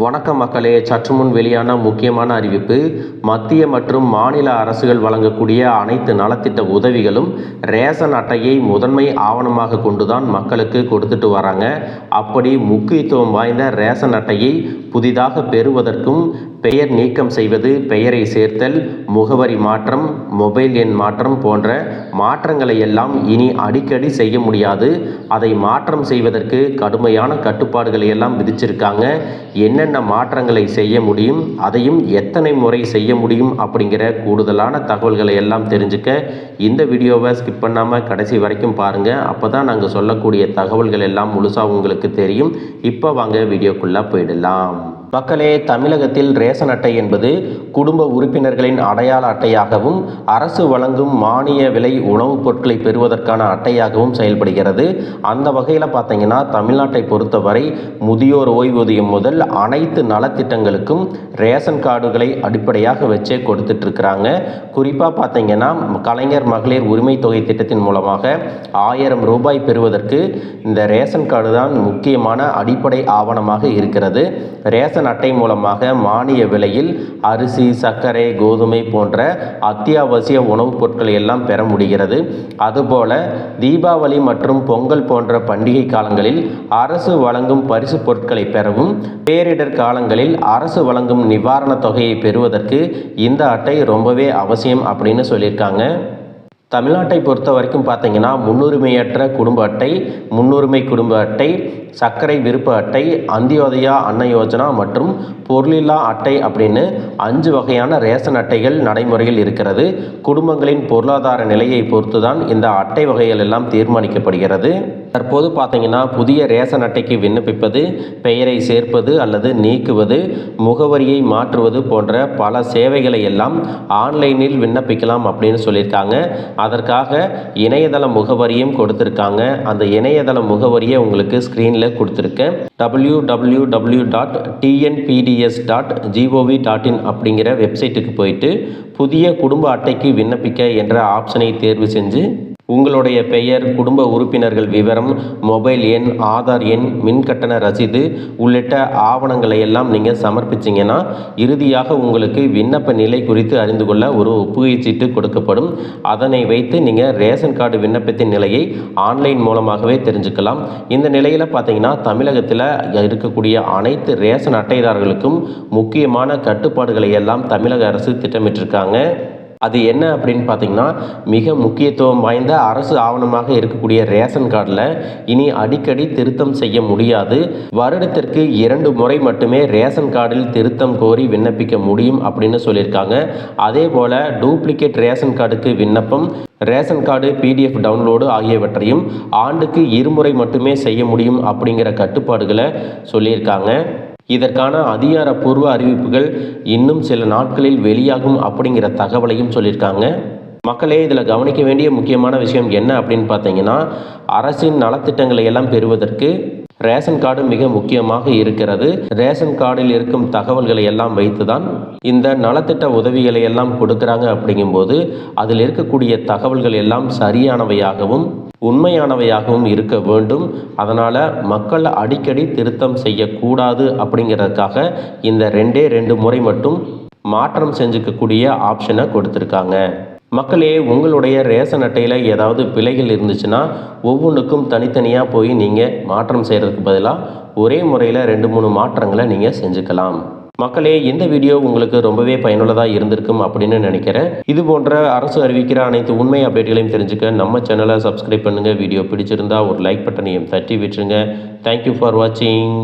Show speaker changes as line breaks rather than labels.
வணக்கம் மக்களே, சற்று முன் வெளியான முக்கியமான அறிவிப்பு. மத்திய மற்றும் மாநில அரசுகள் வழங்கக்கூடிய அனைத்து நலத்திட்ட உதவிகளும் ரேஷன் அட்டையை முதன்மை ஆவணமாக கொண்டுதான் மக்களுக்கு கொடுத்துட்டு வராங்க. அப்படி முக்கியத்துவம் வாய்ந்த ரேஷன் அட்டையை புதிதாக பெறுவதற்கும் பெயர் நீக்கம் செய்வது, பெயரை சேர்த்தல், முகவரி மாற்றம், மொபைல் எண் மாற்றம் போன்ற மாற்றங்களை எல்லாம் இனி அடிக்கடி செய்ய முடியாது. அதை மாற்றம் செய்வதற்கு கடுமையான கட்டுப்பாடுகளை எல்லாம் விதிச்சிருக்காங்க. என்னென்ன மாற்றங்களை செய்ய முடியும், அதையும் எத்தனை முறை செய்ய முடியும் அப்படிங்கிற கூடுதலான தகவல்களை எல்லாம் தெரிஞ்சுக்க இந்த வீடியோவை ஸ்கிப் பண்ணாமல் கடைசி வரைக்கும் பாருங்கள். அப்போ தான் நாங்கள் சொல்லக்கூடிய தகவல்கள் எல்லாம் முழுசாக உங்களுக்கு தெரியும். இப்போ வாங்க வீடியோக்குள்ளே போயிடலாம். மக்களே, தமிழகத்தில் ரேஷன் அட்டை என்பது குடும்ப உறுப்பினர்களின் அடையாள அட்டையாகவும் அரசு வழங்கும் மானிய விலை உணவுப் பொருட்களை பெறுவதற்கான அட்டையாகவும் செயல்படுகிறது. அந்த வகையில் பார்த்தீங்கன்னா தமிழ்நாட்டை பொறுத்தவரை முதியோர் ஓய்வூதியம் முதல் அனைத்து நலத்திட்டங்களுக்கும் ரேஷன் கார்டுகளை அடிப்படையாக வச்சே கொடுத்துட்ருக்குறாங்க. குறிப்பாக பார்த்தீங்கன்னா கலைஞர் மகளிர் உரிமை தொகை திட்டத்தின் மூலமாக 1000 ரூபாய் பெறுவதற்கு இந்த ரேஷன் கார்டு தான் முக்கியமான அடிப்படை ஆவணமாக இருக்கிறது. ரேஷன் அட்டை மூலமாக மானிய விலையில் அரிசி, சர்க்கரை, கோதுமை போன்ற அத்தியாவசிய உணவுப் பொருட்களை எல்லாம் பெற முடிகிறது. அதுபோல தீபாவளி மற்றும் பொங்கல் போன்ற பண்டிகை காலங்களில் அரசு வழங்கும் பரிசு பொருட்களை பெறவும், பேரிடர் காலங்களில் அரசு வழங்கும் நிவாரணத் தொகையை பெறுவதற்கு இந்த அட்டை ரொம்பவே அவசியம் அப்படின்னு சொல்லியிருக்காங்க. தமிழ்நாட்டை பொறுத்த வரைக்கும் பார்த்தீங்கன்னா முன்னுரிமையற்ற குடும்ப அட்டை, முன்னுரிமை குடும்ப அட்டை, சர்க்கரை விருப்ப அட்டை, அந்தியோதயா அன்ன யோஜனா மற்றும் பொருளில்லா அட்டை அப்படின்னு 5 வகையான ரேஷன் அட்டைகள் நடைமுறையில் இருக்கிறது. குடும்பங்களின் பொருளாதார நிலையை பொறுத்து தான் இந்த அட்டை வகைகள் எல்லாம் தீர்மானிக்கப்படுகிறது. தற்போது பார்த்தீங்கன்னா புதிய ரேஷன் அட்டைக்கு விண்ணப்பிப்பது, பெயரை சேர்ப்பது அல்லது நீக்குவது, முகவரியை மாற்றுவது போன்ற பல சேவைகளை எல்லாம் ஆன்லைனில் விண்ணப்பிக்கலாம் அப்படின்னு சொல்லியிருக்காங்க. அதற்காக இணையதள முகவரியும் கொடுத்துருக்காங்க. அந்த இணையதள முகவரியை உங்களுக்கு ஸ்க்ரீனில் கொடுத்துருக்கேன். www.tnpds.gov.in அப்படிங்கிற வெப்சைட்டுக்கு போயிட்டு புதிய குடும்ப அட்டைக்கு விண்ணப்பிக்க என்ற ஆப்ஷனை தேர்வு செஞ்சு உங்களுடைய பெயர், குடும்ப உறுப்பினர்கள் விவரம், மொபைல் எண், ஆதார் எண், மின்கட்டண ரசீது உள்ளிட்ட ஆவணங்களை எல்லாம் நீங்கள் சமர்ப்பிச்சிங்கன்னா இறுதியாக உங்களுக்கு விண்ணப்ப நிலை குறித்து அறிந்து கொள்ள ஒரு ஒப்புகை சீட்டு கொடுக்கப்படும். அதனை வைத்து நீங்கள் ரேஷன் கார்டு விண்ணப்பத்தின் நிலையை ஆன்லைன் மூலமாகவே தெரிஞ்சுக்கலாம். இந்த நிலையில் பார்த்தீங்கன்னா தமிழகத்தில் இருக்கக்கூடிய அனைத்து ரேஷன் அட்டைதாரர்களுக்கும் முக்கியமான கட்டுப்பாடுகளை எல்லாம் தமிழக அரசு திட்டமிட்டிருக்காங்க. அது என்ன அப்படின்னு பார்த்தீங்கன்னா, மிக முக்கியத்துவம் வாய்ந்த அரசு ஆவணமாக இருக்கக்கூடிய ரேஷன் கார்டில் இனி அடிக்கடி திருத்தம் செய்ய முடியாது. வருடத்திற்கு 2 முறை மட்டுமே ரேஷன் கார்டில் திருத்தம் கோரி விண்ணப்பிக்க முடியும் அப்படின்னு சொல்லியிருக்காங்க. அதே போல் டூப்ளிகேட் ரேஷன் கார்டுக்கு விண்ணப்பம், ரேஷன் கார்டு PDF டவுன்லோடு ஆகியவற்றையும் ஆண்டுக்கு 2 முறை மட்டுமே செய்ய முடியும் அப்படிங்கிற கட்டுப்பாடுகளை சொல்லியிருக்காங்க. இதற்கான அதிகாரப்பூர்வ அறிவிப்புகள் இன்னும் சில நாட்களில் வெளியாகும் அப்படிங்கிற தகவலையும் சொல்லியிருக்காங்க. மக்களே, இதில் கவனிக்க வேண்டிய முக்கியமான விஷயம் என்ன அப்படின்னு பார்த்தீங்கன்னா, அரசின் நலத்திட்டங்களை எல்லாம் பெறுவதற்கு ரேஷன் கார்டு மிக முக்கியமாக இருக்கிறது. ரேஷன் கார்டில் இருக்கும் தகவல்களை எல்லாம் வைத்து தான் இந்த நலத்திட்ட உதவிகளை எல்லாம் கொடுக்குறாங்க. அப்படிங்கும்போது அதில் இருக்கக்கூடிய தகவல்கள் எல்லாம் சரியானவையாகவும் உண்மையானவையாகவும் இருக்க வேண்டும். அதனால் மக்கள் அடிக்கடி திருத்தம் செய்யக்கூடாது அப்படிங்கிறதுக்காக இந்த 2 முறை மட்டும் மாற்றம் செஞ்சுக்கக்கூடிய ஆப்ஷனை கொடுத்துருக்காங்க. மக்களே, உங்களுடைய ரேஷன் அட்டையில் ஏதாவது பிழைகள் இருந்துச்சுன்னா ஒவ்வொன்றுக்கும் தனித்தனியாக போய் நீங்கள் மாற்றம் செய்கிறதுக்கு பதிலாக ஒரே முறையில் 2-3 மாற்றங்களை நீங்கள் செஞ்சுக்கலாம். மக்களே, இந்த வீடியோ உங்களுக்கு ரொம்பவே பயனுள்ளதாக இருந்திருக்கும் அப்படின்னு நினைக்கிறேன். இது போன்ற அரசு அறிவிக்கிற அனைத்து உண்மை அப்டேட்களையும் தெரிஞ்சுக்க நம்ம சேனலை சப்ஸ்கிரைப் பண்ணுங்கள். வீடியோ பிடிச்சிருந்தா ஒரு லைக் பட்டனையும் தட்டி விட்டுருங்க. தேங்க்யூ ஃபார் வாட்சிங்.